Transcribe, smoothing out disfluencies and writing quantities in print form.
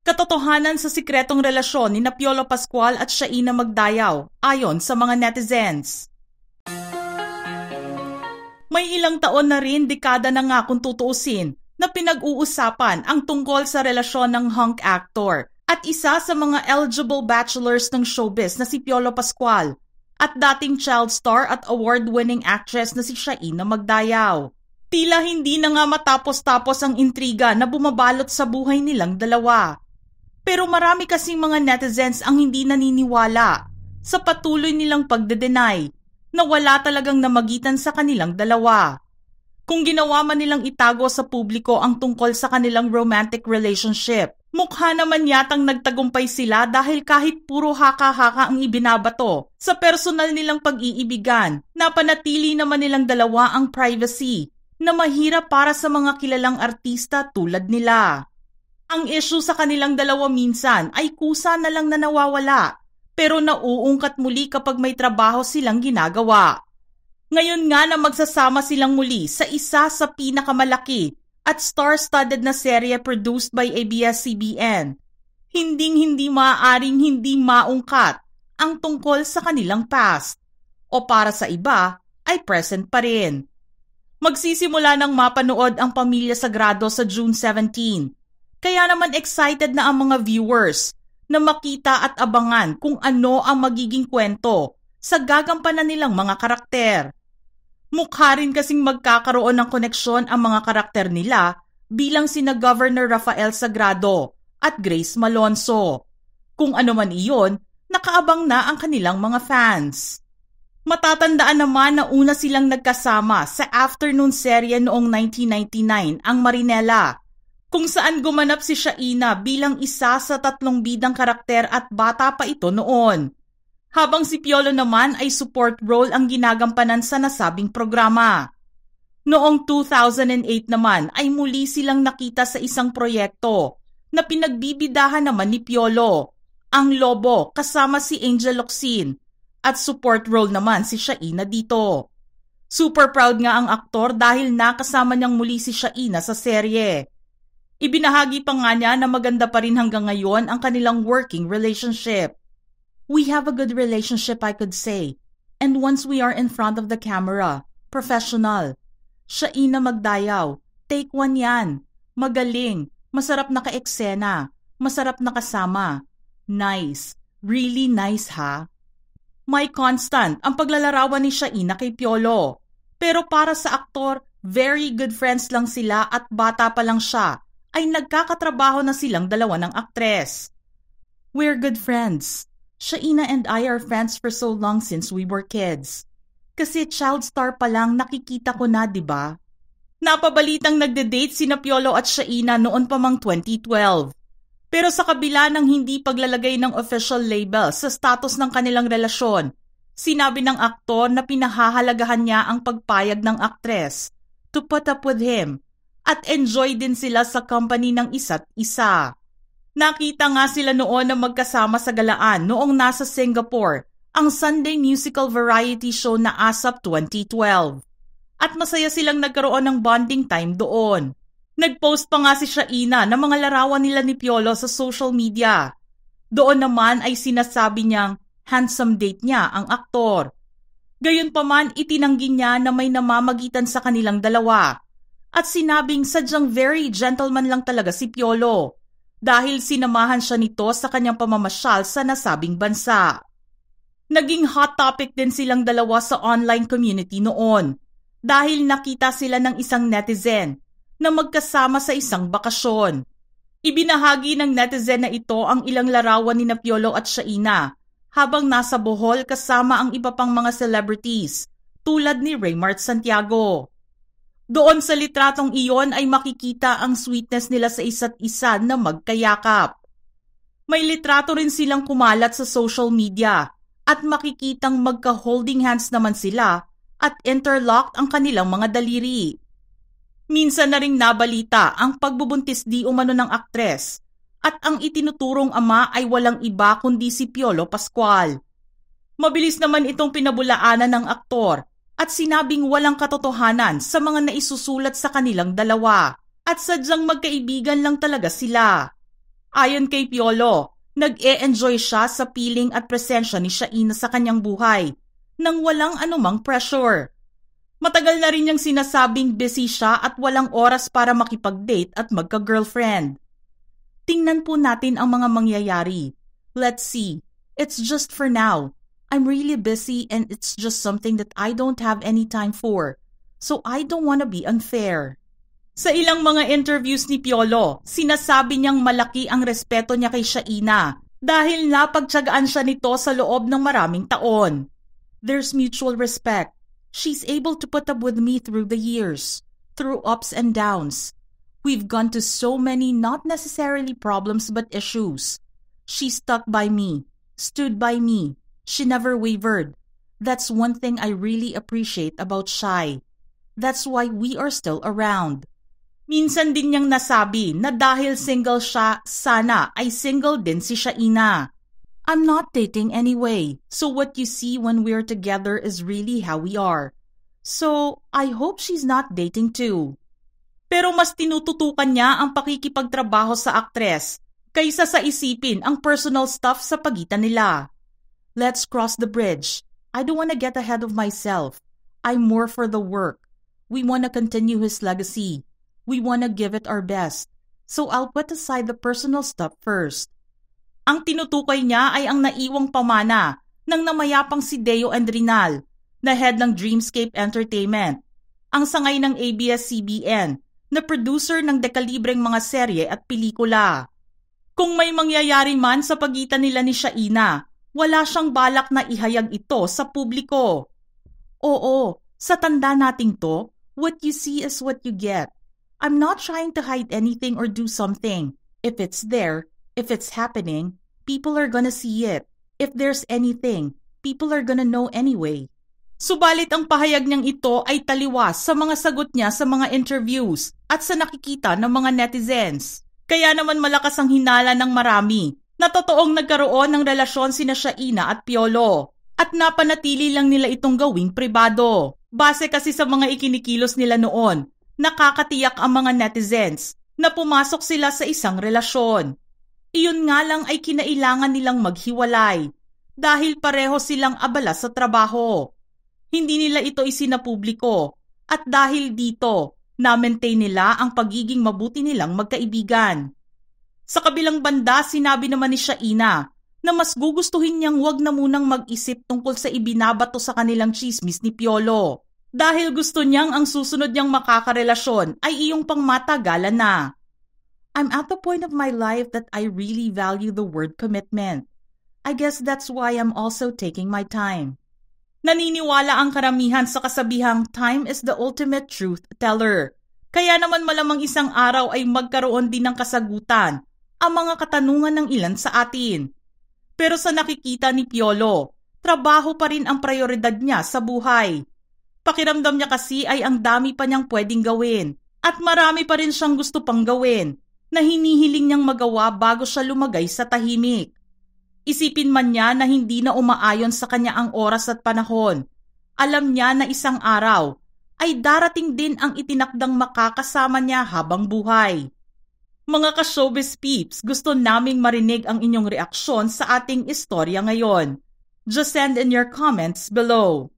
Katotohanan sa sikretong relasyon ni Piolo Pascual at Shaina Magdayaw ayon sa mga netizens. May ilang taon na rin, dekada na nga kung tutuusin, na pinag-uusapan ang tungkol sa relasyon ng hunk actor at isa sa mga eligible bachelors ng showbiz na si Piolo Pascual at dating child star at award-winning actress na si Shaina Magdayaw. Tila hindi na nga matapos-tapos ang intriga na bumabalot sa buhay nilang dalawa. Pero marami kasing mga netizens ang hindi naniniwala sa patuloy nilang pagde-deny na wala talagang namagitan sa kanilang dalawa. Kung ginawa man nilang itago sa publiko ang tungkol sa kanilang romantic relationship, mukha naman yatang nagtagumpay sila dahil kahit puro haka-haka ang ibinabato sa personal nilang pag-iibigan, napanatili naman nilang dalawa ang privacy na mahirap para sa mga kilalang artista tulad nila. Ang issue sa kanilang dalawa minsan ay kusa na lang na nawawala, pero nauungkat muli kapag may trabaho silang ginagawa. Ngayon nga na magsasama silang muli sa isa sa pinakamalaki at star-studded na serye produced by ABS-CBN, hinding-hindi maaaring hindi maungkat ang tungkol sa kanilang past, o para sa iba ay present pa rin. Magsisimula ng mapanood ang Pamilya Sagrado sa June 17, kaya naman excited na ang mga viewers na makita at abangan kung ano ang magiging kwento sa gagampanan nilang mga karakter. Mukha rin kasing magkakaroon ng koneksyon ang mga karakter nila bilang sina Governor Rafael Sagrado at Grace Malonzo. Kung ano man iyon, nakaabang na ang kanilang mga fans. Matatandaan naman na una silang nagkasama sa afternoon serye noong 1999, ang Marinela, kung saan gumanap si Shaina bilang isa sa 3 bidang karakter at bata pa ito noon. Habang si Piolo naman ay support role ang ginagampanan sa nasabing programa. Noong 2008 naman ay muli silang nakita sa isang proyekto na pinagbibidahan naman ni Piolo, ang Lobo kasama si Angel Locsin, at support role naman si Shaina dito. Super proud nga ang aktor dahil nakasama niyang muli si Shaina sa serye. Ibinahagi pa nga niya na maganda pa rin hanggang ngayon ang kanilang working relationship. We have a good relationship, I could say. And once we are in front of the camera, professional. Shaina Magdayaw, take 1 yan. Magaling, masarap na ka-eksena, masarap na kasama. Nice, really nice ha? May constant ang paglalarawan ni Shaina kay Piolo. Pero para sa aktor, very good friends lang sila at bata pa lang siya, ay nagkakatrabaho na silang dalawa ng aktres. We're good friends. Shaina and I are friends for so long since we were kids. Kasi child star pa lang nakikita ko na, di ba? Napabalitang nagde-date sina Piolo at Shaina noon pa mang 2012. Pero sa kabila ng hindi paglalagay ng official label sa status ng kanilang relasyon, sinabi ng aktor na pinahahalagahan niya ang pagpayag ng aktres to put up with him at enjoy din sila sa company ng isa't isa. Nakita nga sila noon na magkasama sa galaan noong nasa Singapore, ang Sunday musical variety show na ASAP 2012. At masaya silang nagkaroon ng bonding time doon. Nag-post pa nga si Shaina ng mga larawan nila ni Piolo sa social media. Doon naman ay sinasabi niyang handsome date niya ang aktor. Gayunpaman itinanggi niya na may namamagitan sa kanilang dalawa. At sinabing sadyang very gentleman lang talaga si Piolo, dahil sinamahan siya nito sa kanyang pamamasyal sa nasabing bansa. Naging hot topic din silang dalawa sa online community noon dahil nakita sila ng isang netizen na magkasama sa isang bakasyon. Ibinahagi ng netizen na ito ang ilang larawan ni Piolo at Shaina habang nasa Bohol kasama ang iba pang mga celebrities tulad ni Raymart Santiago. Doon sa litratong iyon ay makikita ang sweetness nila sa isa't isa na magkayakap. May litrato rin silang kumalat sa social media at makikitang magka-holding hands naman sila at interlocked ang kanilang mga daliri. Minsan na ring nabalita ang pagbubuntis di umano ng aktres at ang itinuturong ama ay walang iba kundi si Piolo Pascual. Mabilis naman itong pinabulaanan ng aktor at sinabing walang katotohanan sa mga naisusulat sa kanilang dalawa at sadyang magkaibigan lang talaga sila. Ayon kay Piolo, nag-e-enjoy siya sa piling at presensya ni Shaina sa kanyang buhay nang walang anumang pressure. Matagal na rin niyang sinasabing busy siya at walang oras para makipag-date at magka-girlfriend. Tingnan po natin ang mga mangyayari. Let's see. It's just for now. I'm really busy and it's just something that I don't have any time for. So I don't want to be unfair. Sa ilang mga interviews ni Piolo, sinasabi niyang malaki ang respeto niya kay Shaina dahil napagtiyagaan siya nito sa loob ng maraming taon. There's mutual respect. She's able to put up with me through the years, through ups and downs. We've gone to so many not necessarily problems but issues. She stuck by me, stood by me. She never wavered. That's one thing I really appreciate about Shai. That's why we are still around. Minsan din niyang nasabi na dahil single siya, sana ay single din si Shaina. I'm not dating anyway, so what you see when we're together is really how we are. So, I hope she's not dating too. Pero mas tinututukan niya ang pakikipagtrabaho sa aktres kaysa sa isipin ang personal stuff sa pagitan nila. Let's cross the bridge. I don't want to get ahead of myself. I'm more for the work. We want to continue his legacy. We want to give it our best. So I'll put aside the personal stuff first. Ang tinutukoy niya ay ang naiwang pamana ng namayapang si Deo Andrinal, na head ng Dreamscape Entertainment, ang sangay ng ABS-CBN, na producer ng dekalibreng mga serye at pelikula. Kung may mangyayari man sa pagitan nila ni Shaina, wala siyang balak na ihayag ito sa publiko. Oo, sa tanda nating to, what you see is what you get. I'm not trying to hide anything or do something. If it's there, if it's happening, people are gonna see it. If there's anything, people are gonna know anyway. Subalit ang pahayag niyang ito ay taliwas sa mga sagot niya sa mga interviews at sa nakikita ng mga netizens. Kaya naman malakas ang hinala ng marami na totoong nagkaroon ng relasyon sina Shaina at Piolo at napanatili lang nila itong gawing pribado. Base kasi sa mga ikinikilos nila noon, nakakatiyak ang mga netizens na pumasok sila sa isang relasyon. Iyon nga lang ay kinailangan nilang maghiwalay dahil pareho silang abala sa trabaho. Hindi nila ito isinapubliko at dahil dito, na-maintain nila ang pagiging mabuti nilang magkaibigan. Sa kabilang banda, sinabi naman ni Shaina na mas gugustuhin niyang wag na munang mag-isip tungkol sa ibinabato sa kanilang chismis ni Piolo dahil gusto niyang ang susunod niyang makakarelasyon ay iyong pangmatagalan na. I'm at the point of my life that I really value the word commitment. I guess that's why I'm also taking my time. Naniniwala ang karamihan sa kasabihang time is the ultimate truth teller. Kaya naman malamang isang araw ay magkaroon din ng kasagutan ang mga katanungan ng ilan sa atin. Pero sa nakikita ni Piolo, trabaho pa rin ang prioridad niya sa buhay. Pakiramdam niya kasi ay ang dami pa niyang pwedeng gawin at marami pa rin siyang gusto pang gawin na hinihiling niyang magawa bago siya lumagay sa tahimik. Isipin man niya na hindi na umaayon sa kanya ang oras at panahon. Alam niya na isang araw ay darating din ang itinakdang makakasama niya habang buhay. Mga ka-showbiz peeps, gusto naming marinig ang inyong reaksyon sa ating istorya ngayon. Just send in your comments below.